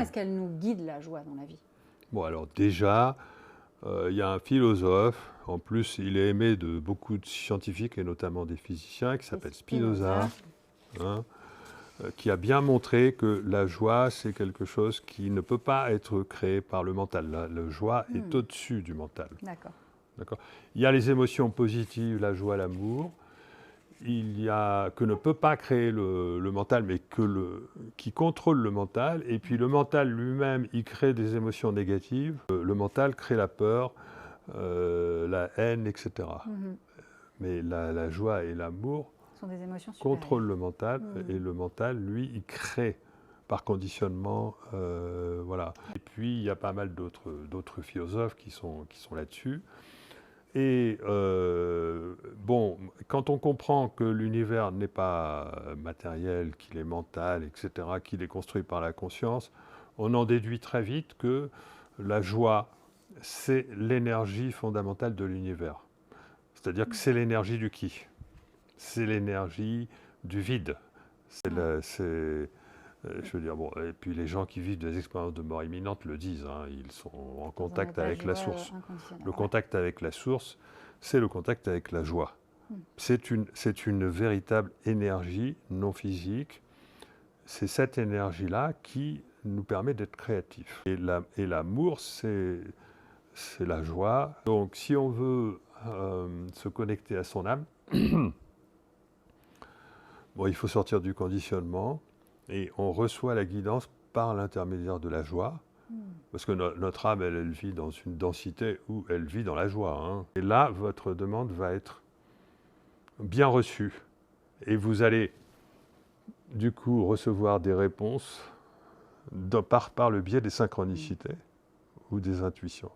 est-ce qu'elle nous guide, la joie, dans la vie? Bon, alors déjà, il y a un philosophe, en plus il est aimé de beaucoup de scientifiques et notamment des physiciens, qui C'est s'appelle Spinoza. Spinoza, hein, qui a bien montré que la joie, c'est quelque chose qui ne peut pas être créé par le mental. La joie est au-dessus du mental. D'accord. D'accord. Il y a les émotions positives, la joie, l'amour. Il y a que ne peut pas créer le mental, mais qui contrôle le mental. Et puis le mental lui-même, il crée des émotions négatives. Le mental crée la peur, la haine, etc. Mais la joie et l'amour Ce sont des émotions contrôlent supérieures. le mental, et le mental, lui, il crée par conditionnement. Voilà. Et puis il y a pas mal d'autres philosophes qui sont là-dessus. Et bon, quand on comprend que l'univers n'est pas matériel, qu'il est mental, etc., qu'il est construit par la conscience, on en déduit très vite que la joie, c'est l'énergie fondamentale de l'univers. C'est-à-dire que c'est l'énergie du qui. C'est l'énergie du vide. Je veux dire, bon, et puis les gens qui vivent des expériences de mort imminente le disent, hein, ils sont en Ils ont contact l'état de avec la joie source. inconditionnel. Le Ouais. contact avec la source, c'est le contact avec la joie. C'est une véritable énergie non physique. C'est cette énergie-là qui nous permet d'être créatifs. Et l'amour, c'est la joie. Donc, si on veut se connecter à son âme, bon, il faut sortir du conditionnement et on reçoit la guidance par l'intermédiaire de la joie. Parce que notre âme, elle vit dans une densité où elle vit dans la joie, hein. Et là, votre demande va être bien reçue. Et vous allez, du coup, recevoir des réponses par le biais des synchronicités ou des intuitions.